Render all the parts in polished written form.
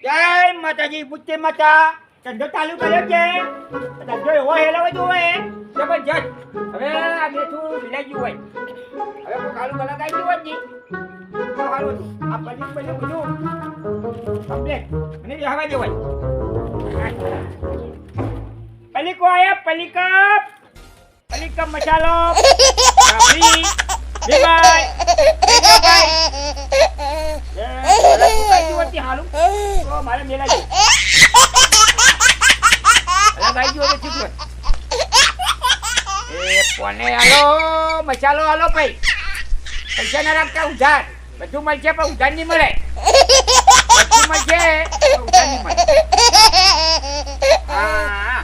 જય માતાજી, બુદ્ધિ માતા. ધંધો ચાલુ કર્યો છે. ધંધો એવો હેલો બધું હોય જબરજસ્ત. હવે આ બેઠું ભીલાઈ ગયું હોય. હવે કોઈ કાલું કલાક આવી ગયું હોય ને તો સારું હતું. આ પલ્લી બધું કમ્પ્લેટ અને રહેવા દેવાય. પલ્લીકો આયા, પલ્લીકપ મસાલો કાપડી દીવાય હાલું તો મારે મેલા છે. ગાઈ ગયો તો ઠીક એ કોને હાલો મસાલો હાલો ભાઈ. પૈસા ના રાખતા ઉધાર. બધું મળશે પણ ઉધાર નહીં મળે. બધું મળશે પણ ઉધાર નહીં મળે. હા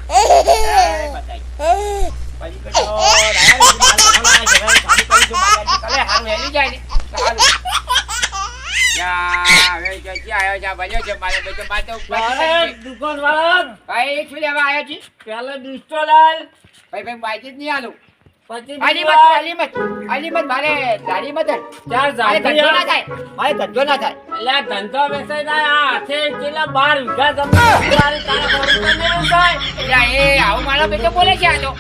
બોલે છે. આ તો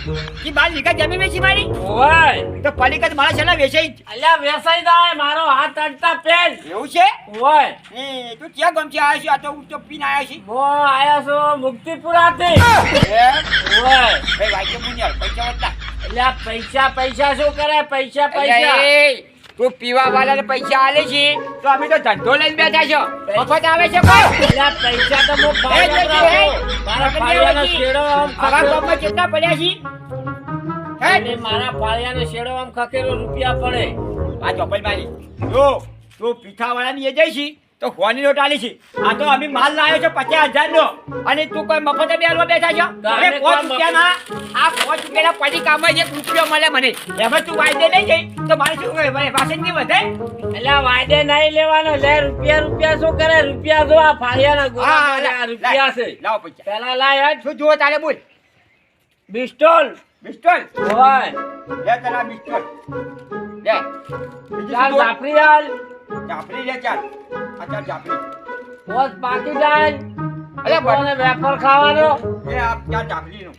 12 વીઘા જમીન વેચી મારી તો પલિકા મારા છેલ્લા વેચાઈ વેસાઈ જાય મારો હાથ અડતા પેલ એવું છે. હોય તું ક્યાં ગમશે આવ્યો છે? આ તો હું તો પીને આવ્યો છું. હું આયા છું મુક્તિપુરાથી. હોય ભાઈ વાઈકે મુનિયાર પૈસા વધતા. એટલે પૈસા શું કરે? પૈસા તું પીવા વાળાને પૈસા આલે છે તો અમે તો ધંધો લઈને બેઠા છો. મફત આવે છે કોઈ? પૈસા તો હું મારા ફાળિયાનો શેડો આમ આવા ગામમાં કેટલા પડ્યા છે? મારા ફાળિયાનો શેડો આમ ખકેલો રૂપિયા પડે. આ ચોપલ મારી જો તું પીઠા વાળાની એ જઈ છે તો હોની નોટ આલી છે. આ તો અમે માલ લાવ્યો છે 50,000 નો અને તું કોઈ મફત બેલવા બેઠા છો. અરે 5 રૂપિયાના આ 5 રૂપિયાના પડી કામમાં 1 રૂપિયો મળે મને. એમાં તું વાયદે નહીં જઈ તો મારે શું વાસણ નહીં વધે? એટલે વાયદે નહીં લેવાનો. લે રૂપિયા શું કરે? રૂપિયા જો આ ફાળિયાના ગોળા રૂપિયા છે. લાવો પૈસા પેલા લાય શું જુઓ તારે બોલ. બિસ્ટોલ હોય લે તને બિસ્ટોલ લે. ચાલ જાફરી હાલ જાફરી લે ચાલ. આ ચાલ જાફરી. પોસ પાકી જાય. અરે કોને વેફર ખાવાનો? એ આ ચાલ જાફરીનો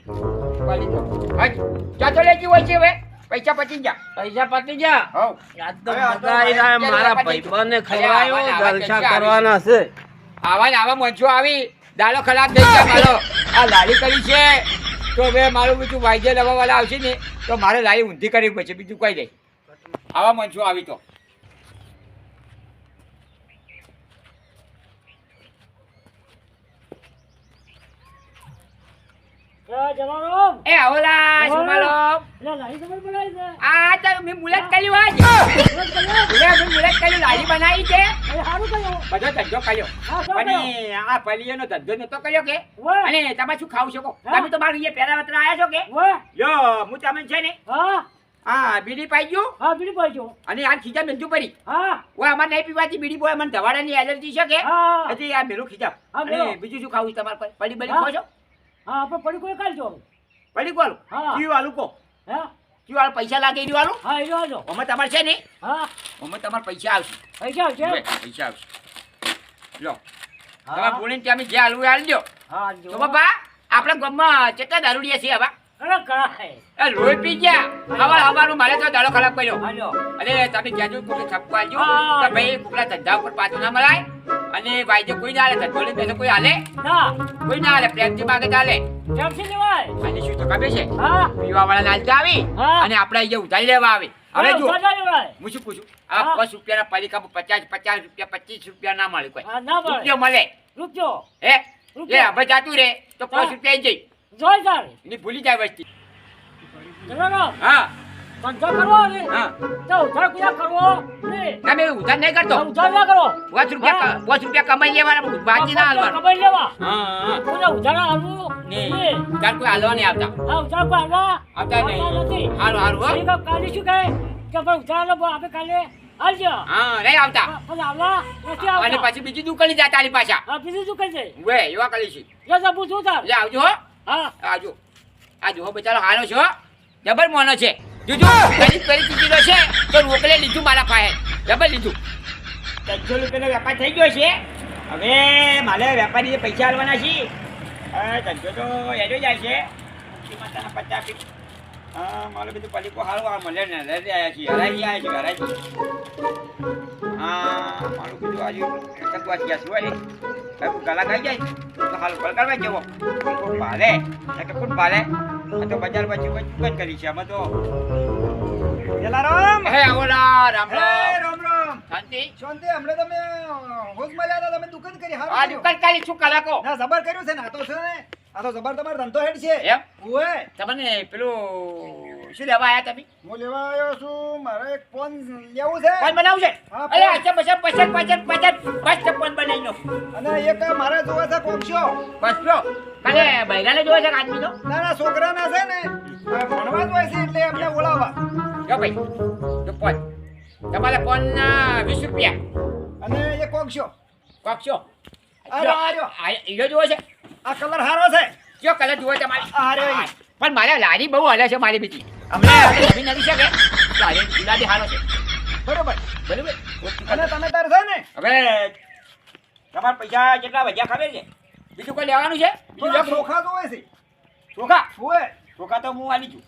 પાલી દો. હજ ચાતો લેજી હોય છે હવે. પૈસા પતી જા. હો મારા ભાઈબંધને ખવડાવ્યો જલસા કરવાના છે. આવા મંચો આવી દાડો ખરાબ થઈ ગયા મારો. આ લાડી કરી છે તો હવે મારું બીજું વાયદે દવા વાળા આવશે ને તો મારે લાડી ઊંધી કરવી પડશે. બીજું કઈ નહીં. આવા મંચો આવી તો એ આવલા સુમાલો આ તો મેં મુલાત કરી હોય મુલાત કરી લાડી બનાવી છે. બધો ધંધો કર્યો પણ આ પલીનો ધંધો નતો કર્યો કે? અને તમે શું ખાવ શકો? તમે તો મારું અહીંયા પહેલા વતરા આવ્યા છો કે? યો હું તમને છે ને હા બીડી પાઈ ગયું. અને આ ખીજા મેલજું પડી. અમારે નહીં પીવાથી બીડી બોય મને ધવાડાની એલર્જી છે કે હજી આ મેલું ખીજા. અને બીજું શું ખાવું તમારે પડી બડી ખાવ છો? પડી કોલ ક્યુ આલુ કો ક્યુ આલ પૈસા લાગે ઈ આલુ. અમે તમારે છે ને અમે તમારે પૈસા આવશે. પૈસા આવશે. લો તમે બોલીને ત્યાં જે આલુ આલજો. તો બાપા આપણા ગામમાં કેટલા દારૂડિયા છે હવે? લોહી પી ગયા. હવારું મારે તો દાડો ખરાબ કર્યો. અરે તમે જ્યાં કોઈ છપકો આલજો તો ભાઈ કોકલા ધંધા ઉપર પાછું ના મરાય. અને વાયદે કોઈ ના હાલે. ધંધો લઈને કોઈ હાલે કોઈ ના હાલે. પ્રેમથી માગે ચાલે. અને શું તો ખબર છે પીવા વાળા નાચતા આવી અને આપણે અહીંયા ઉધારી લેવા આવે. હવે જો હું શું પૂછું આ 5 રૂપિયાના પાલિકામાં 50 રૂપિયા 25 રૂપિયા ના મળે કોઈ. રૂપિયો મળે હે એ હવે જાતું રે તો 5 રૂપિયા જઈ એની ભૂલી જાય વસ્તી. હા ના મેં ઉધાર નહીં કરતો. 5 રૂપિયા કમાઈ લેવાના બાકી ના હાલવાનું. ઉધાર કોઈ હાલવા નહીં આવતા. આવતા નહીં. હારું હા નહીં આવતા. અને પછી બીજી દુકાને જાય તારી પાછા. એવા કરી છે. આવજો હો. આવજો હો બચારો હારો છો. જબર મોનો છે. જોજો ગરીબ પરિસ્થિતિનો છે તો રોકલે લીધું મારા પાસે. જબર લીધું. 100 રૂપિયાનો વેપાર થઈ ગયો છે હવે મારે વેપારીએ પૈસા આલવાના છે. ધંધો તો હેડો જાય છે. માતાના 50 મારે બધું પલીકો હારું આ મળે ને લઈ આવ્યા છીએ. હરાજી આવ્યા છે હરાજી. મારું બધું આજે સગવા ગયા છું અરે ગલા ખાઈ જાય તો હાલ પલકારવા જવો કોણ ભાલે કે કોણ ભાલે તો બજાર બાજુ ચૂકન કરી છે અમે તો. જલારામ હે આવલા રામ હે રામ રામ રામ શાંતિ. શાંતિ હમણે તમે હોશમાં રહ્યા હતા તમે દુકાન કરી આ હારું દુકાન કાલી શું કલાકો ના જબર કર્યું છે ને આ તો છે ને આ તો જબર તમારો ધંધો હેડ છે એમ ઓએ તમને પેલું શું લેવા આયા તમે? હું લેવા આવ્યો છું મારે એક ફોન લેવું છે ફોન બનાવું છે? હા, અરે અચ્છા બસ બસ ફોન બનાવી લો. અને એક મારે જોવે છે કોક્ષો બસ લો કાલે બૈરાને જોવે છે આદમી તો ના ના છોકરાના છે ને ભણવા જ હોય છે એટલે એમને બોલાવવા જો ભાઈ જો ફોન તમારે ફોન 20 રૂપિયા અને એ કોક્ષો કોક્ષો આર્યો. હીરો જોવે છે? આ કલર સારો છે કયો કલર જોવે તમારે? અરે. પણ મારે લારી બહુ હલે છે મારી બીજી હમણાં નવી નથી છે કે લારી ગુલાબી હારો છે બરોબર બરોબર. અને તમે તાર છે ને હવે તમારા પૈસા જેટલા વધ્યા ખબર છે? બીજું કોઈ લેવાનું છે? થોડા ચોખા જોવે છે ચોખા ઓએ ચોખા તો હું આલી છું.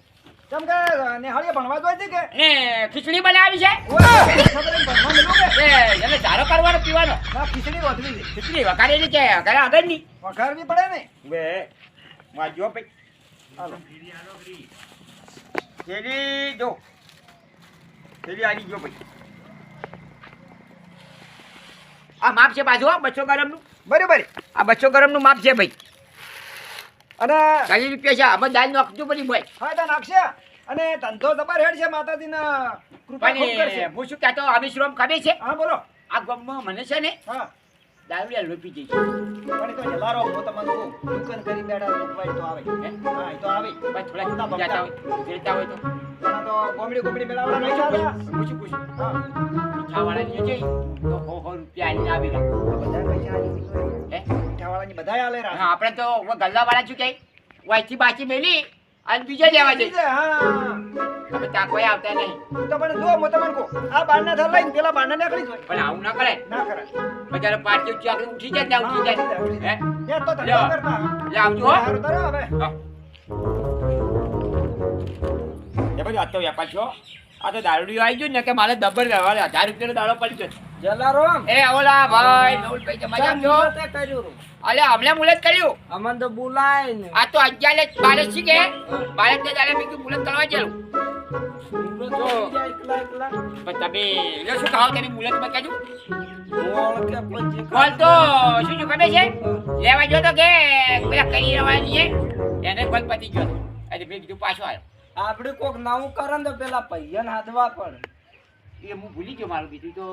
કેમ કે નેહાળીએ ભણવા જોઈએ છે કે ને ખીચડી બનાવી છે ઓએ ખબર એમ ભણવા મળ્યું કે એને ધારો કરવાનો પીવાનો ના ખીચડી રોધવી છે ખીચડી વઘારેલી છે ઘરે આગળની વઘારવી પડે ને બે વાંચો ભાઈ હાલો થેલી જો થેલી આલી જો ભાઈ આ માપ છે બાજુ 200 ગ્રામનું બરોબર આ 200 ગ્રામનું માપ છે ભાઈ અને 40 રૂપિયા છે આમાં દાળ નાખજો બધી ભાઈ હા તો નાખશે અને ધંધો જબર હેડ છે માતાજીના કૃપા ખૂબ કરશે પણ હું શું કહેતો અમી શ્રમ ખબર છે હા બોલો આ ગામમાં મને છે ને હા દારૂડિયા લોપી જઈ છે પણ તો જલારો હું તમને કહું દુકાન કરી બેઠા લોકવાઈ તો આવે હા એ તો આવે ભાઈ થોડા જાતા હોય જોઈતા હોય તો પણ આ તો ગોમડી મેળાવાળા નહીં ચાલે પૂછું હા મીઠાવાળાની જઈ તો 100 રૂપિયા આલીને આવી ગયા બધા પૈસા આલી દીધો હે મીઠાવાળાની બધાય આલે હા, રા આપણે તો ગલ્લાવાળા શું કહે વાયથી બાકી મેલી અને બીજે લેવા જઈ હા તમે ત્યાં કોઈ આવતા નહીં તો પણ જો હું તમને કહું આ બારના થર લઈને પેલા બારના નીકળી જાય પણ આવું ના કરે ના કરાય બજાર પાર્ટી ચાકરી ઉઠી જાય ત્યાં ઉઠી જાય હે એ તો ધંધો લ્યો. કરતા લે આવજો હો સારું તારો હવે હા. એ બધું આ તો વેપાર છો આ તો દારૂડિયો આવી ગયો ને કે મારે દબર વ્યવહાર 1000 રૂપિયાનો દાડો પડી ગયો જલારામ એ ઓલા ભાઈ નવલભાઈ મજા જો અલે હમણાં મુલત કર્યું અમન તો બોલાય ને આ તો 11 12 છે કે 12 ને દાડે મેં મુલત કરવા જેલું પણ તમે લો શું ખાવ તમે મુલત માં કહેજો બોલ તો શું શું ખબર છે લેવા જો તો કે પેલા કરી રવાની છે એને કોલ પતી ગયો આજે મેં કીધું પાછો આવ્યો આપણે કોક નવું કરે ને તો પેલા પૈયા હાથવા પડે એ હું ભૂલી ગયો મારું બીજું તો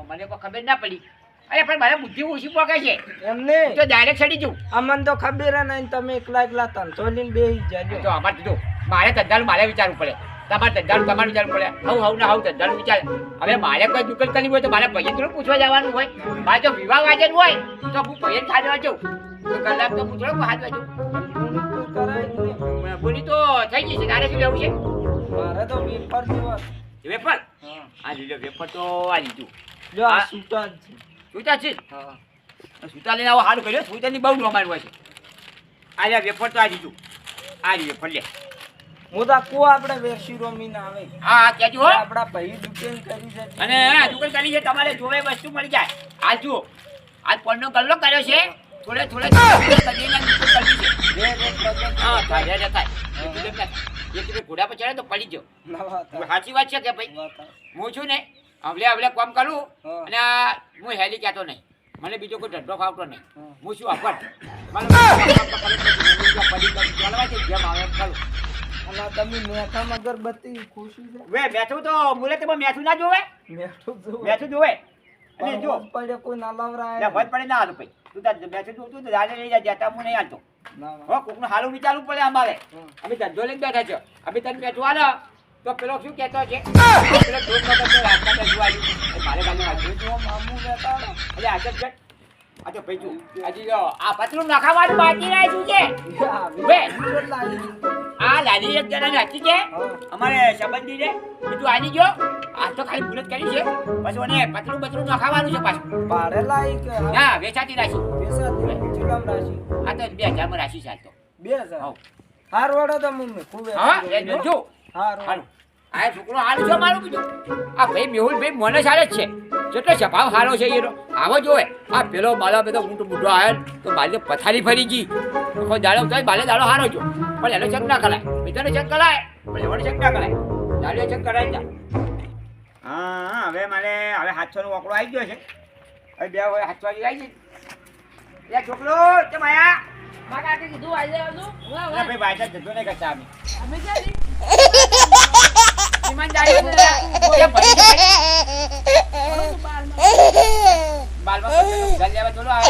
મને કોઈ ખબર ના પડી અરે પણ મારે બુદ્ધિ ઓછી પકે છે એમને તો ડાયરેક્ટ ચડી જવું અમન તો ખબર નહીં તમે એકલા તંતો લઈને બેસી જજો તો અમારે તો મારે ધંધાનું મારે વિચારવું પડે તમારે ધંધાનું તમારે વિચારવું પડે હવ ના હવ ધંધાનું વિચાર હવે મારે કોઈ દુકાન કરવી હોય તો મારે પૈયન થોડું પૂછવા જવાનું હોય મારે જો વિવાહ વાજન હોય તો હું પૈયન ખાવા જાઉં તો કલાક તો હું થોડું હાથ વાજું બોલી તો થઈ ગઈ છે તારે શું લેવું છે મારે તો વેપાર જેવા વેફર આ લીધો વેફર તો આ લીધું જો આ સૂટા જ છે સુતા છે હા સુતા લઈને આવો હારું કર્યો સુતાની બહુ રમાડ હોય છે આ લે વેફર તો આ લીધું આ લીધું વેફર લે હું તો કો આપણે વેસી રોમીને આવે હા કહેજો હો આપડા ભાઈ દુકાન કરી છે અને દુકાન કરી છે તમારે જોવે વસ્તુ મળી જાય આ જુઓ આ પણનો ગલ્લો કર્યો છે થોડે થોડે કદીના દુકાન કરી છે હા થાય એક બે ઘોડા પર ચડે તો પડી ગયો સાચી વાત છે કે ભાઈ હું છું ને હવલે કામ કરું અને હું હેલી કહેતો નહીં મને બીજો કોઈ ધંધો ફાવતો નહીં હું શું અફર અને તમે મેઠા અગરબત્તી ખુશી છે વે મેઠું તો મુલતમાં મેઠું ના જોવે મેઠું જો મેઠું જોવે અને જો પડે કોઈ ના લવરાય લે ભજ પડે ના હાલું ભાઈ તું તાર મેઠું તું તો રાડે લઈ જા જતા હું નહીં હાલતો ના હો કોકનું હાલું વિચારવું પડે અમારે અમે ધંધો લઈને બેઠા છે અમે તને બેઠું હાલો તો પેલો શું કહેતો છે પેલો ઢોલ નગર તો રાસ્તા બેઠું આવ્યું મારે ગાલે વાંચ્યું જો મામુ બેઠા એટલે આજે છે આ તો ભાઈ જો હજી જો આ પતરું નખાવાનું બાકી રાખ્યું છે વે વે આ લાલી એક જણા નાખી છે અમારે સંબંધી છે તું આની ગયો આ તો ખાલી ભૂલ જ કરી છે પછી મને પતરું બતરું નખાવાનું છે પાછું ભાડે લાઈ કે ના વેચાતી રાખી બેસાતી ચિલામ રાશી આ તો 2000 માં રાખી ચાલતો 2000 હાવ. હાર વાળો તો મમ્મી ખૂબ હા એ જોજો હાર હારું આ છોકરો હારું છે મારું બીજું આ ભાઈ મેહુલભાઈ મને સારે જ છે જેટલો સ્વભાવ સારો છે એનો આવો જોવે આ પેલો માલા બધો ઊંટ બુઢો આવ્યો તો મારી પથારી ફરી ગઈ કોઈ દાડો તો બાલે દાડો સારો છો પણ એનો ચેક ના કરાય બીજાને ચેક કરાય પણ એવાનો ચેક ના કરાય દાડો ચેક કરાય જા હા હવે મારે હવે 700 નો ઓકળો આવી ગયો છે હવે બે હવે 700 આવી છે એ છોકરો કેમ આયા માં કાકે કીધું આજે આવજો ભાઈ વાયદા જતો નહીં કરતા અમે અમે ક્યાં ઈમાનદારી બાલમાં ઘર લેવા થોડું આવે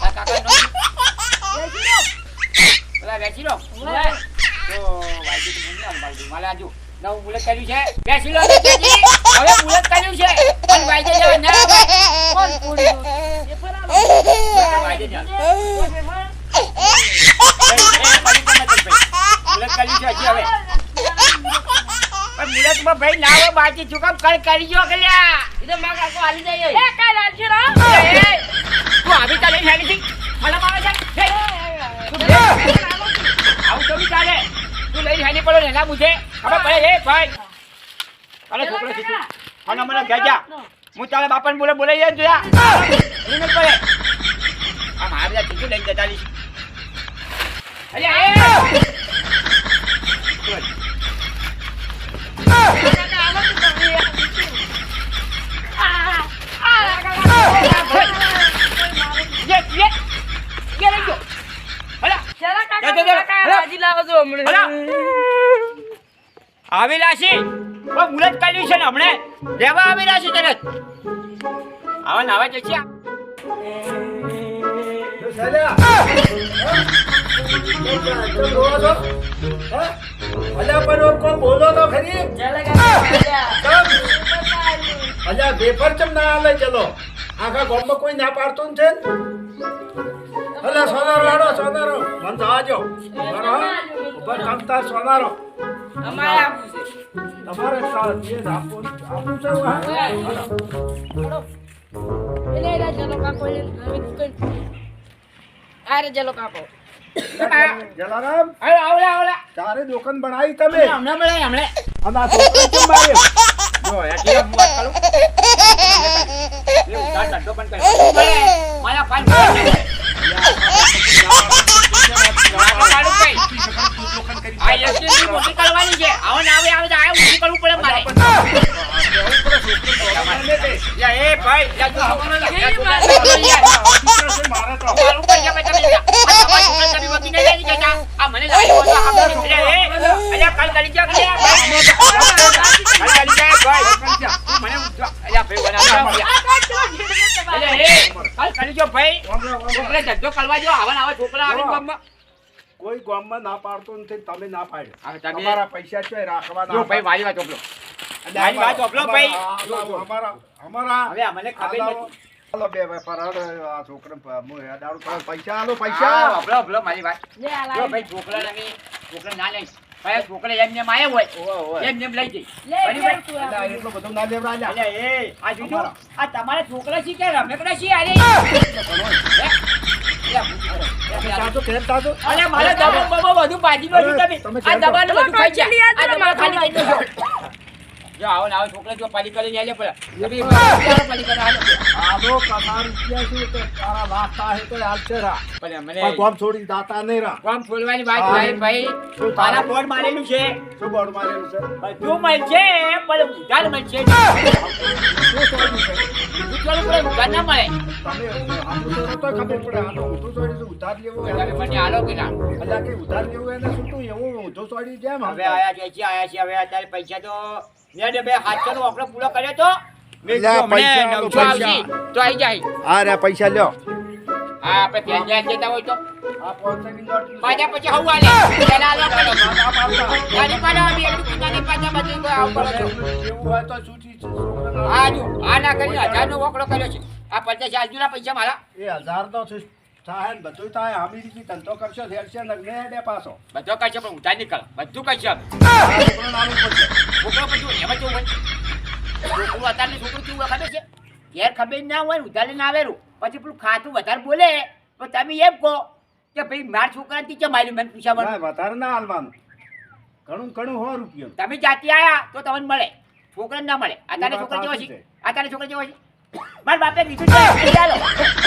કાકા નો પેલા વેચી લો તો વાયદું તો મને બાલદું મારે આજુ નવું મુલત કર્યું છે બેસી લો હવે મુલત કર્યું છે પણ વાયદે જવા ના કોણ પૂરી વાયદે જા ભાઈ લાવો બાકી ચુકમ કરી જો કલ્યા એ તો માં કાકો આલી જાય એ કઈ રાખી રો તું આવી ચાલે હેડી થી મને મારે છે આવું તો ચાલે તું લઈ હેડી પડો ને ના મુજે હવે પડે એ ભાઈ અરે છોકરો છે તું અને મને ગજા હું તારે બાપાને બોલાઈ જાય જોયા નહીં પડે આ મારા ચીકી લઈ જતા લી અરે આવેલાશી મુરત કર્યું છે ને હમણે લેવા આવેલા છે તરત આવા નાવા છે બોલો તો ખરી અલ્યા વેફર ચમ ના આલે ચલો આખા ગામમાં કોઈ ના પાડતું છે અલ્યા સોનારો લાડો સોનારો મન તો આજો ઉપર કામતા સોનારો અમારે આપું છે તમારે જે આપું છે એટલે ચલો કાકો અરે ચલો કાકો જલારામ આવલા ચારે દુકાન બનાવી તમે હમણાં મળે હમણે આના છોકરા કેમ માર્યો જો યાર વાત કરું એ ઉધાર ધંધો પણ કરે મારા પાંચ આ યશની મોટી કરવાની છે આવો ના આવે તો આ ઊંચી કરવું પડે મારે યા એ ભાઈ યા તું આવવાનો યાર મારે તો મારું પર જમે તમે આ છોકરા તમે વકી નહીં લેની જતા આ મને લાગે તો આ એ અલ્યા કાલ ગલી જા કે કાલ ગલી જાય ભાઈ મને અલ્યા ભાઈ બનાવ અલ્યા એ કાલ ગલી જો ભાઈ છોકરા ધંધો કરવા જો આવા આવા છોકરા આવે ગામમાં કોઈ ગામમાં ના પાડતો નથી તમે ના પાડ્યો હવે તમે તમારા પૈસા છે રાખવાના જો ભાઈ મારી વાત ઓપલો મારી વાત ઓપલો ભાઈ અમારા હવે મને ખબર નથી હાલો બે વેપાર હાલો આ છોકરા દારૂ પર પૈસા હાલો પૈસા પૈસા ઓપલો ઓપલો મારી વાત જો ભાઈ છોકરા ના લઈ ભાઈ છોકરા એમને માય હોય એમને લઈ જઈ એટલું બધું ના લેવડા અલ્યા એ આ જોજો આ તમારા છોકરા છે કે રમેકડા છે અરે તાજો કેમ તાજો અરે મારા દબાણ બાબા બધું બાજી ગયું તમે આ દબાણ બધું ખાઈ ગયા આ દબાણ ખાલી કરી દેજો જો આવો ને આવો છોકરા જો પાલી કરી લે પડે તમે પાલી કરી આલો કમાર રૂપિયા છે તો તારા વાસ્તા હે તો હાલ છે રા પણ મને પણ ગામ છોડી દાતા નહીં રા કોમ ફોલવાની વાત ભાઈ ભાઈ મારા બોર્ડ મારેલું છે શું બોર્ડ મારેલું છે બધું મળશે પણ ઉધાર મળશે ઉધાર ના મળે તમે આટલું તો ખબર પડે આનો ઊંધું છોડી ઉધાર લેવો તમે મને આલો કે ના અલ્યા કે ઉધાર લેવું એને શું તું એવું ઊંધું છોડી જેમ હવે આયા છે હવે અત્યારે પૈસા તો મેં બે 700 નો ઓફર પૂરો કર્યો તો મેં લ્યા, જો મને પૈસા 900 પૈસા. આવશે તો આવી જાય આ રે પૈસા લ્યો હા આપણે ત્યાં જ્યાં જતા હોય તો આ 500 ની નોટ પાછા પછી હવું આલે પેલા આલો પડી ગાડી પાડો આવી એટલું પીતાની પાછા બધું આવું કરો છો એવું હોય તો છૂટી આ જો આ ના કરી 1000 નો વકડો કર્યો છે આ 50 આજુના પૈસા મારા એ 1000 તો છે થાય ને બધું થાય હામીરીથી ધંધો કરશો હેરશે ને હેડે પાછો બધો કઈ છે પણ ઉધાર નહીં કરો બધું કઈ છે આ છોકરાને આલવું પડશે. છોકરો બધું એમાં કેવું હોય છોકરું અત્યારની છોકરું કેવું હોય ખબર છે ઘેર ખબર ના હોય ઉધાર લઈને આવેલું પછી પેલું ખાતું વધારે બોલે તો તમે એમ કહો કે ભાઈ મારા છોકરાને ટીચર માર્યું મને પૂછ્યા ના, વધારે ના હાલવાનું ઘણું ઘણું 100 રૂપિયા તમે જાતિ આયા તો તમને મળે છોકરાને ના મળે અત્યારે એ વાત છોકરા જેવો સાચી છે છે. અત્યારે છોકરા જેવો છે મારા બાપે કીધું છે ચાલો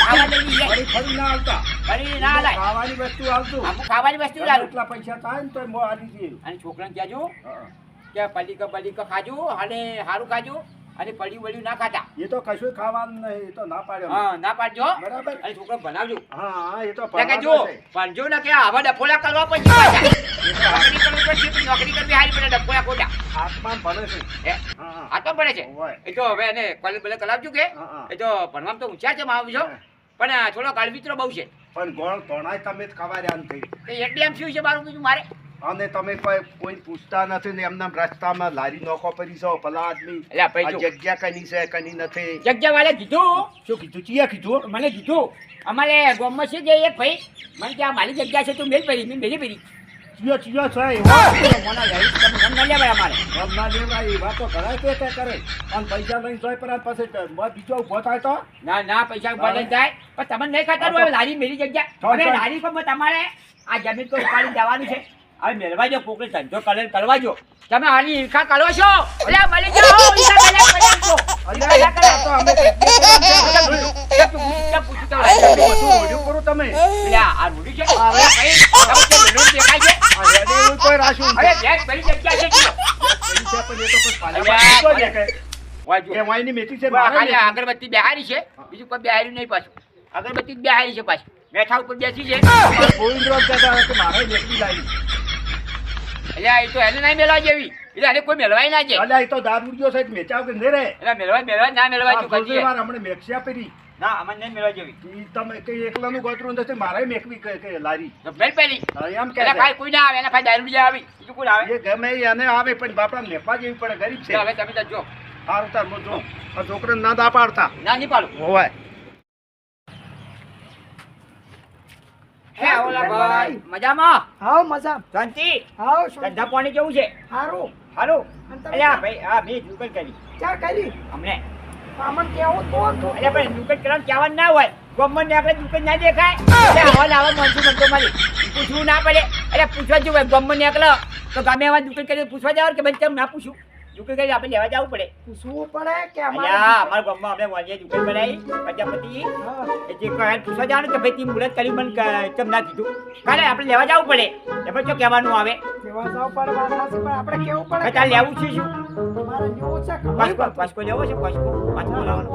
આવા લઈ લઈએ ફરી ફરી ના આવતા ફરી ના લાય ખાવાની વસ્તુ આવતું આખું ખાવાની વસ્તુ લાવું એટલા પૈસા થાય ને તો આલી દઈએ. અને છોકરાને કહેજો હા. કે પડીકા ખાજો અને સારું ખાજો અને પડ્યું વળ્યું ના ખાતા એ તો કશું ખાવાનું નહીં એ તો ના પાડ્યો હા ના પાડજો બરાબર. અને છોકરો ભણાવજો હા એ તો એટલે કે જો ભણવાનો છે. ભણજો ને કે આવા ડફોલા કરવા પછી પાછા. નોકરી કરવી પડશે તો નોકરી કરવી હારી પડે ડફોલા ખોટા આત્મા ભણે છે હે હા. આ તો પડે છે હોય. એ તો હવે એને કોલેજ બોલે કરાવજો કે હા. એ તો ભણવામાં તો ઊંચા છે માવ છો હા. પણ થોડો કાળવિત્રો બહુ છે પણ ગોળ ભણાય તમે જ ખવાય આમ થઈ તો એટલે એમ શું છે મારું બીજું મારે અને તમે કોઈ પૂછતા નથી ને એમના રસ્તામાં લારી નોખો પડી છો ભલા આદમી એટલે ભાઈ આ જો જગ્યા કની છે કની નથી જગ્યા વાળે કીધું શું કીધું ચિયા કીધું મને કીધું અમારે ગામમાં છે જે એક ભાઈ મને ત્યાં મારી જગ્યા છે તું મેલ પડી મેં મેલી પડી ચિયો ચિયો છે એવો મોના જાય તમે ગમ ના લેવાય અમારે રમના લેવાય એ વાતો ઘણા તે કરે અને પૈસા લઈને જોઈ પર પછી બીજો ઉભો થાય તો ના પૈસા ઉભા નહીં થાય પણ તમને નહીં ખાતા હોય લારી મેરી જગ્યા હવે લારી પર તમારે આ જમીન તો ઉપાડી જવાનું છે હવે મેળવા જો કોકને ધંધો કરે કરવા જો તમે આની ઈર્ખા કરો છો એટલે મળી જાઓ ઈર્ખા કર્યા છો અલ્યા, આ તો અમે પૂછું તો બધું મોઢું કરું તમે આ રૂડી છે હવે ભાઈ તમે મેળવું દેખાય છે આ હેડે એવું કોઈ રાખ્યું હવે નથી. બેગ પેલી જગ્યા છે જો. પૈસા પણ એ તો પછી પાછા અલ્યા, પાછું જ કે વાંચો. એ વાયની મેથી છે ખાલી મારે અગરબત્તી બેહારી છે બીજું કોઈ બેહાર્યું નહીં પાછું અગરબત્તી જ બેહારી છે પાછી મેઠા ઉપર બેસી છે ગોવિંદરાવ કહેતા હતા કે મારે મેથી લાવી એટલે એ તો એને નહીં મેળવા જેવી એટલે એને કોઈ મેળવાય ના છે અલ્યા, એ તો દારૂડિયો છે મેચાવ કે રે એટલે મેળવા ના મેળવાય તું કદી વાર હમણે મેક્સ્યા પેરી ના અમને નહીં મેળવા જેવી ઈ તમે કઈ એકલાનું ગોતરું નથી મારે મેકવી કે લારી તો મેળ પેલી હા, એમ કે એટલે ભાઈ કોઈ ના આવે એના ભાઈ દારૂ જે આવી બીજું કોઈ આવે એ ગમે ઈ એને આવે પણ બાપડા મેપા જેવી પડે ગરીબ છે તો હવે તમે તો જો સારું તાર હું જો આ છોકરાને ના દા પાડતા ના નહીં પાડું હોવાય હે ઓલા ભાઈ મજામાં હાવ મજા શાંતિ હાવ શું ધંધા પાણી કેવું છે હારું હારું અને તમે એટલે ભાઈ હા મેં દુકાન કરી ક્યાં કરી અમને આમણ કેવું તો એટલે પણ દુકાન કરવાનું કહેવાનું ના હોય ગમન ને આપણે દુકાન ના દેખાય એટલે આવા લાવા મનસુ મનતો મારી પૂછવું ના પડે એટલે પૂછવા જવું ગમન ને એકલો તો ગમે એવા દુકાન કરી પૂછવા જાવ કે ભાઈ કેમ ના પૂછું દુકાન કરી આપણે લેવા જવું પડે પૂછવું પડે કે અલ્યા અમારા ગામમાં આપણે વાલીએ દુકાન બનાવી પ્રજાપતિ હા, એટલે કહે પૂછવા જવાનું કે ભાઈ તી મુહૂર્ત કરી મને કેમ ના કીધું કાલે આપણે લેવા જવું પડે એમાં શું કહેવાનું આવે કેવા જાવ પડે વાત સાચી, પણ આપણે કેવું પડે તારે લેવું છે શું મારે જેવું છે ખબર પાસકો પાસકો લેવો છે પાસકો પાસકો લાવવાનો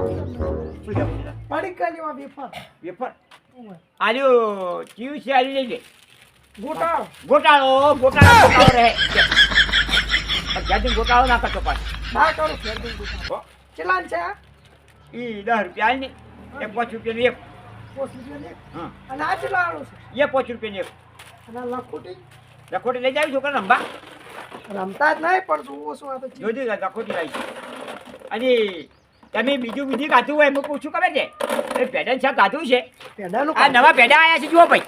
શું લેવું છે પડી ગયેલી વેફર વેફર આલ્યો ચીવ છે આલી લઈ લે ગોટાળો ગોટાળો રહે જ્યાંથી ગોટાળો ના કરતો પાછો ના કરું ફેરથી ગોટાળો કેટલા છે આ? ઈ 10 રૂપિયા ને એક 5 રૂપિયાનું એક 5 રૂપિયાની એક. હા અને આ કેટલા આલુ છે એ 5 રૂપિયાનું એક અને આ લખોટી લખોટી લઈ જાવી છોકરા રંબા રમતા જ નહીં પણ જોવો શું આ તો ચીજ. જોજો લખોટી લાવી છે અને તમે બીજું ખાધું હોય એમ પૂછું ખબર છે એ પેડાનું શાક ખાધું છે પેડાનું આ નવા પેડા આવ્યા છે જુઓ ભાઈ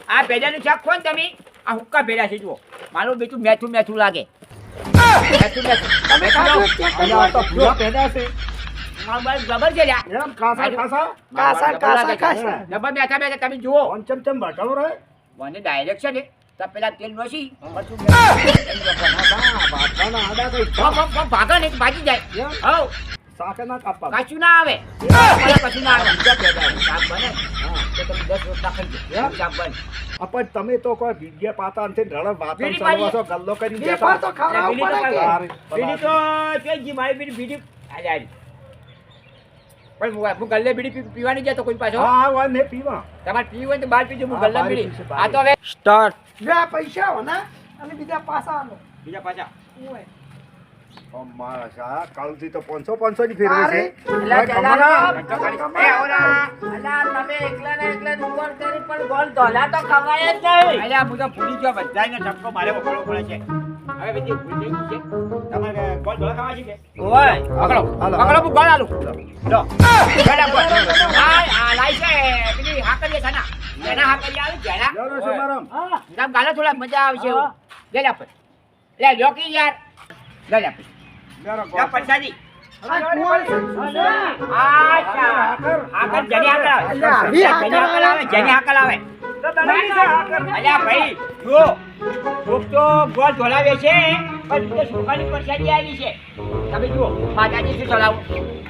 આ પેડાનું શાક ખો ને તમે આ હુક્કા પેડા છે જુઓ મારું બીજું મેઠું લાગે તમે ખાધું એક ચેક અલ્યા, આ તો કરી ભૂરા પેદા છે ખબર છે લ્યા એમ ખાસા ખાસા કાસા ડબ્બા બેઠા તમે જુઓ કોણ ચમ બટાવો રહે મને ડાયરેક્ટ છે ને તો પેલા તેલ નોસી બાપાના આડા કઈ ભાગા ને ભાગી જાય હવ શાક ના કાપવા કાચું ના આવે કશું ના આવે બીજા પેદા હોય. શાક બને તો તમે 10 રોટલા ખાઈ જાઓ. શાક બને આપણ તમે તો કોઈ વિદ્યા પાતા નથી રળ વાતન બીડી ચાલવા પાડી. છો ગલ્લો કરી વેફર તો દેતા ખાવડાવવું પડે કે બીડી તો કેજી મારી બીડી હાલે હાલી પણ હું ગલ્લે બીડી પીવાની જાય તો કોઈ પાછો હા હોય ને પીવા તમારે પીવું હોય તો બહાર પીજો હું હા, ગલ્લા બહાર બીડી પીશે, બહાર. આ તો હવે સ્ટાર્ટ બે પૈસા હો ને અને બીજા પાસા આલો બીજા પાછા ઓય મારા કાલથી તો 500 ની ફેરવે છે એટલે ભાઈ, જલારામ, કમાના. એ ઓલા અલા, તમે એકલા ને એકલા જ ઉપર કરી પણ ગોળ ધોલા તો ખવાય જ નહીં. અલ્યા હું તો ભૂલી ગયો બધાયને ધક્કો મારે વગાડવો પડે છે હવે બધી ભૂલ થઈ ગઈ છે તમારે ગોળ ધોળા ખાવા છે કે ઓય, પકડો હાલો. પકડો હું ગોળ આલું લો ગોળા ગોળ આ લાઈ છે પેલી હાકરીએ છે ના જેના હાકરી આવે જેના લ્યો ને સોનારામ. નામ ગાલો થોડા મજા આવશે એવું લે લે પર લે લોકી યાર લે લે પર લ્યો ને લે ગોળ. પરસાદી આ કુંવર છે. અચ્છા હાકર જેની હાકર આવે અલ્યા, આવી હાકર જેની હાકર આવે જેની હાકર આવે અલ્યા ભાઈ જો કોક તો ગોળ ધોલાવે છે પણ તું તો સોખાની પરસાદી આવી છે તમે જુઓ માતાજી શું ચલાવો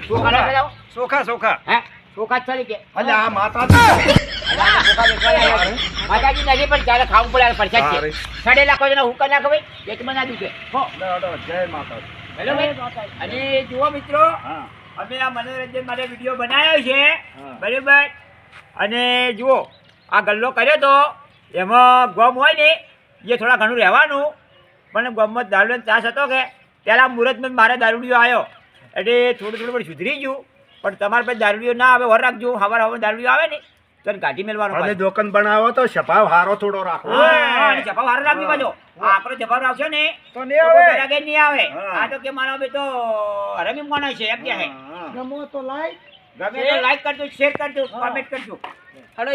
સોખા ચલાવો સોખા હે સોખા જ ચાલી કે અલ્યા, આ માતાજી. અલ્યા, આ સોખા દેખાય યાર. માતાજી નથી પણ જ્યારે ખાવું પડે આ પરસાદ છે સડેલા કોઈ હું કરી નાખો ભાઈ પેટમાં ના દુખે હો લ્યો, લ્યો, જય માતાજી. હેલો ભાઈ અને જુઓ મિત્રો હા. અમે આ મનોરંજન માટે વિડીયો બનાવ્યો છે હા. બરાબર અને જુઓ આ ગલ્લો કર્યો તો એમાં ગમ હોય ને એ થોડા ઘણું રહેવાનું પણ ગમમાં દારૂનો ત્રાસ હતો કે પહેલાં મુહૂર્તમાં મારે દારૂડિયો આવ્યો એટલે થોડું પણ સુધરી ગયું પણ તમારે પાસે દારૂડિયો ના આવે વર રાખજો હવાર દારૂડિયો આવે ને તો એને કાઢી મેળવાનો અને પાછો. દુકાન બનાવો તો સ્વભાવ હારો થોડો રાખો હા, અને જભાવ હારો રાખજો પાછો. આ આપણો જભાવ રાખશો ને તો નહીં આવે. કોઈ ઘરાકે નહીં આવે હા. આ તો કે મારો બે તો હરામી માણસ છે એમ કે હે હા. ગમો તો લાઈક ગમે તો લાઈક કરજો શેર કરજો કોમેન્ટ કરજો હળો,